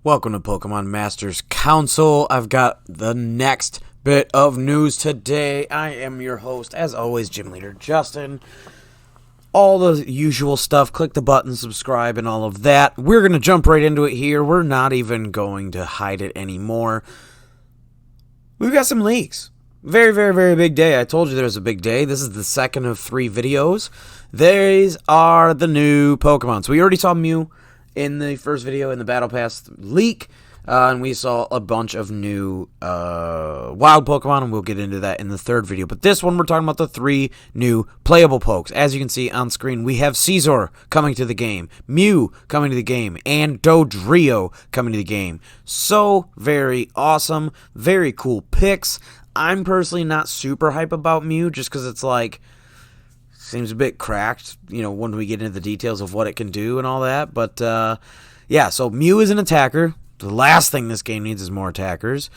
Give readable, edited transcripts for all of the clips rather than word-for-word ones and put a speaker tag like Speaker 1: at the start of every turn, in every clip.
Speaker 1: Welcome to Pokemon Masters Council. I've got the next bit of news today. I am your host, as always, Gym Leader Justin. All the usual stuff. Click the button, subscribe, and all of that. We're going to jump right into it here. We're not even going to hide it anymore. We've got some leaks. Very, very, very big day. I told you there was a big day. This is the second of 3 videos. These are the new Pokemon. So we already saw Mew in the first video in the Battle Pass leak, and we saw a bunch of new wild Pokemon, and we'll get into that in the third video. But this one, we're talking about the 3 new playable pokes. As you can see on screen, we have Scizor coming to the game, Mew coming to the game, and Dodrio coming to the game. So very awesome, very cool picks. I'm personally not super hype about Mew, just because it's like, seems a bit cracked, you know, when we get into the details of what it can do and all that. But, yeah, so Mew is an attacker. The last thing this game needs is more attackers.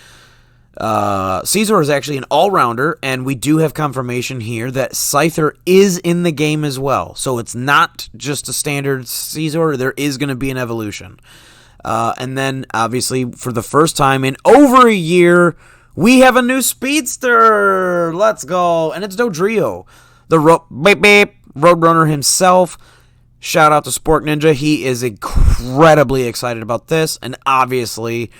Speaker 1: Scizor is actually an all-rounder, and we do have confirmation here that Scyther is in the game as well. So it's not just a standard Scizor. There is going to be an evolution. And then, obviously, for the first time in over a year, we have a new speedster. Let's go. And it's Dodrio. The Roadrunner himself. Shout out to Spork Ninja. He is incredibly excited about this. And obviously,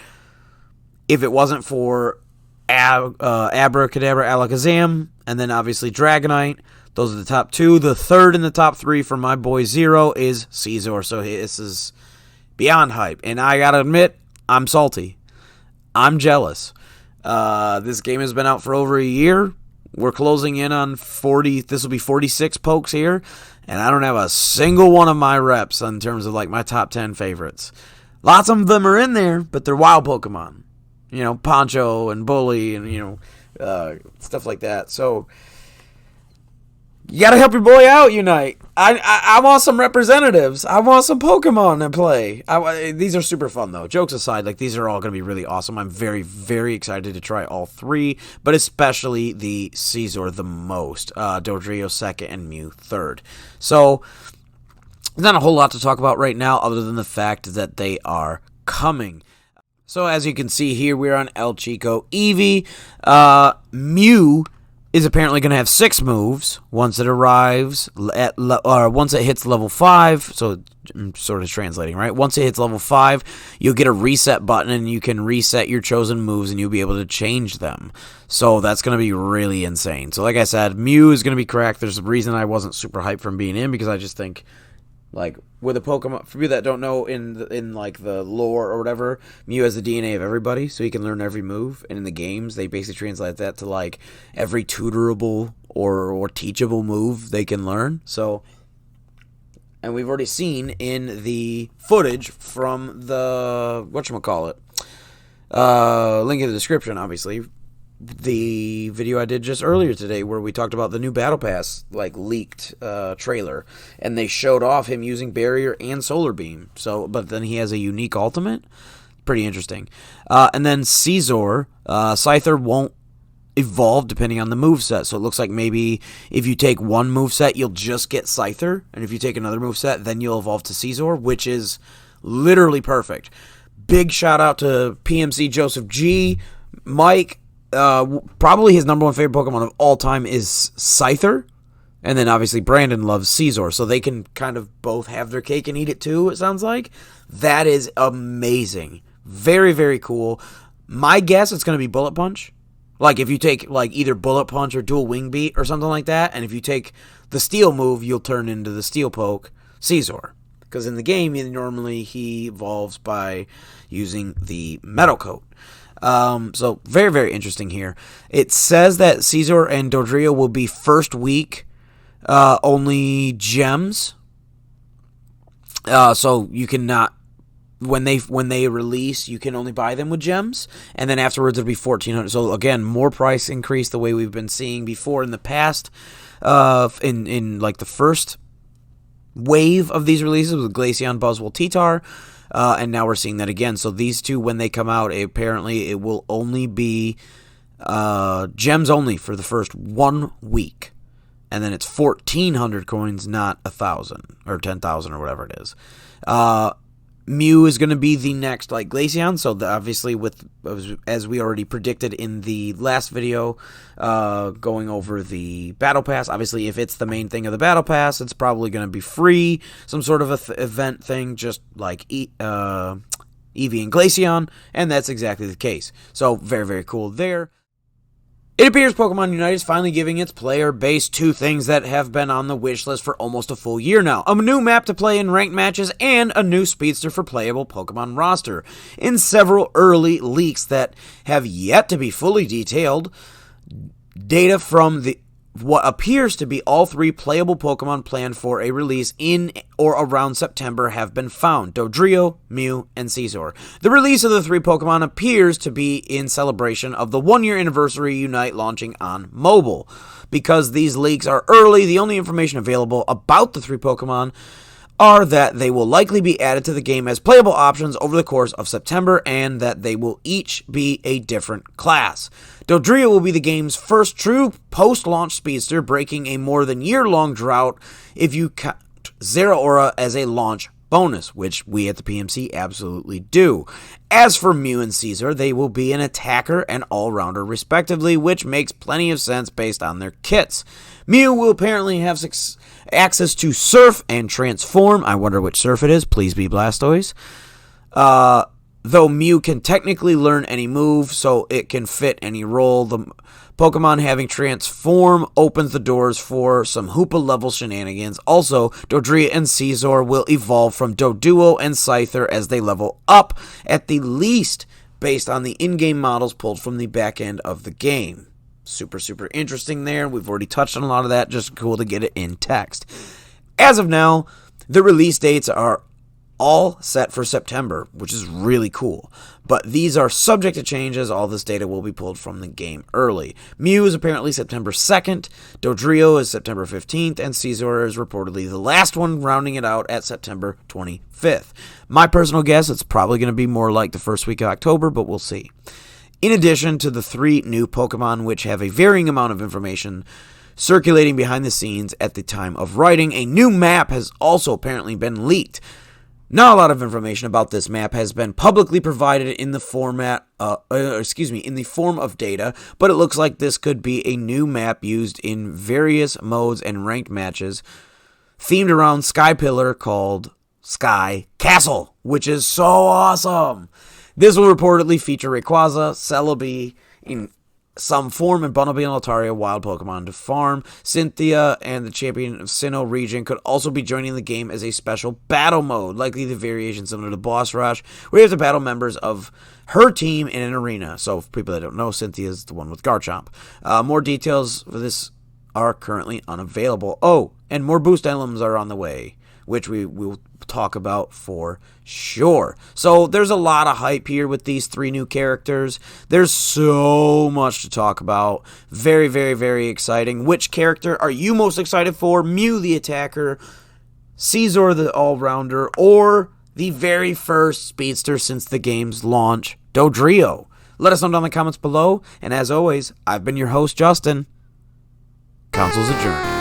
Speaker 1: if it wasn't for Abracadabra, Alakazam, and then obviously Dragonite, those are the top 2. The third in the top 3 for my boy Zero is Scizor. So this is beyond hype. And I gotta admit, I'm salty. I'm jealous. This game has been out for over a year. We're closing in on 40. This will be 46 pokes here. And I don't have a single one of my reps in terms of like my top 10 favorites. Lots of them are in there, but they're wild Pokemon. You know, Poncho and Bully and, you know, stuff like that. So, you got to help your boy out, Unite. I want some representatives. I want some Pokemon to play. These are super fun, though. Jokes aside, like, these are all going to be really awesome. I'm very, very excited to try all 3, but especially the Scizor the most. Dodrio second and Mew third. So, there's not a whole lot to talk about right now other than the fact that they are coming. So, as you can see here, we're on El Chico Eevee. Mew is apparently going to have 6 moves once it arrives at once it hits level 5. So I'm sort of translating, right? Once it hits level 5, you'll get a reset button and you can reset your chosen moves and you'll be able to change them. So that's going to be really insane. So like I said, Mew is going to be cracked. There's a reason I wasn't super hyped from being in, because I just think, like, with a Pokemon, for you that don't know, in like the lore or whatever, Mew has the DNA of everybody, so he can learn every move. And in the games, they basically translate that to like every tutorable or teachable move they can learn. So, and we've already seen in the footage from the whatchamacallit, link in the description, obviously, the video I did just earlier today where we talked about the new Battle Pass, like, leaked trailer, and they showed off him using Barrier and Solar Beam. So, but then he has a unique ultimate. Pretty interesting. And then Scizor, Scyther won't evolve depending on the moveset. So it looks like maybe if you take one moveset, you'll just get Scyther, and if you take another moveset, then you'll evolve to Scizor, which is literally perfect. Big shout out to PMC Joseph G, Mike. Probably his number 1 favorite Pokemon of all time is Scyther. And then obviously Brandon loves Scizor. So they can kind of both have their cake and eat it too, it sounds like. That is amazing. Very, very cool. My guess it's going to be Bullet Punch. Like if you take like either Bullet Punch or Dual Wing Beat or something like that. And if you take the Steel move, you'll turn into the Steel Poke Scizor. Because in the game, normally he evolves by using the Metal Coat. So very, very interesting here. It says that Scizor and Dodrio will be first week, only gems. So you cannot, when they release, you can only buy them with gems, and then afterwards it'll be 1,400. So again, more price increase the way we've been seeing before in the past, in like the first wave of these releases with Glaceon, Buzzwole, T-Tar. And now we're seeing that again. So these two, when they come out, apparently it will only be gems only for the first 1 week. And then it's 1,400 coins, not 1,000 or 10,000 or whatever it is. Mew is going to be the next like Glaceon, so obviously as we already predicted in the last video, going over the Battle Pass, obviously if it's the main thing of the Battle Pass, it's probably going to be free, some sort of event thing, just like Eevee and Glaceon, and that's exactly the case. So very, very cool there. It appears Pokemon Unite is finally giving its player base two things that have been on the wish list for almost a full year now. A new map to play in ranked matches and a new speedster for playable Pokemon roster. In several early leaks that have yet to be fully detailed, data from what appears to be all three playable Pokemon planned for a release in or around September have been found: Dodrio, Mew, and Scizor. The release of the three Pokemon appears to be in celebration of the 1-year anniversary Unite launching on mobile. Because these leaks are early, the only information available about the three Pokemon are that they will likely be added to the game as playable options over the course of September, and that they will each be a different class. Dodrio will be the game's first true post-launch speedster, breaking a more than year-long drought if you count Zeraora as a launch bonus, which we at the PMC absolutely do. As for Mew and Scizor, they will be an attacker and all-rounder respectively, which makes plenty of sense based on their kits. Mew will apparently have access to Surf and Transform. I wonder which Surf it is. Please be Blastoise. Though Mew can technically learn any move, so it can fit any role. The Pokemon having Transform opens the doors for some Hoopa-level shenanigans. Also, Dodrio and Scizor will evolve from Doduo and Scyther as they level up, at the least based on the in-game models pulled from the back end of the game. Super, super interesting there. We've already touched on a lot of that. Just cool to get it in text. As of now, the release dates are all set for September, which is really cool. But these are subject to change as all this data will be pulled from the game early. Mew is apparently September 2nd, Dodrio is September 15th, and Scizor is reportedly the last one, rounding it out at September 25th. My personal guess, it's probably going to be more like the first week of October, but we'll see. In addition to the three new Pokemon, which have a varying amount of information circulating behind the scenes at the time of writing, a new map has also apparently been leaked. Not a lot of information about this map has been publicly provided in the form of data, but it looks like this could be a new map used in various modes and ranked matches, themed around Sky Pillar, called Sky Castle, which is so awesome. This will reportedly feature Rayquaza, Celebi in some form, and Bunnelby and Altaria wild Pokemon to farm. Cynthia and the champion of Sinnoh region could also be joining the game as a special battle mode, likely the variation similar to Boss Rush, where you have to battle members of her team in an arena. So for people that don't know, Cynthia is the one with Garchomp. More details for this are currently unavailable. Oh, and more boost emblems are on the way, which we will talk about for sure. So there's a lot of hype here with these three new characters. There's so much to talk about. Very, very, very exciting. Which character are you most excited for? Mew the attacker, Scizor the all-rounder, or the very first speedster since the game's launch, Dodrio? Let us know down in the comments below. And as always, I've been your host, Justin. Council's adjourned.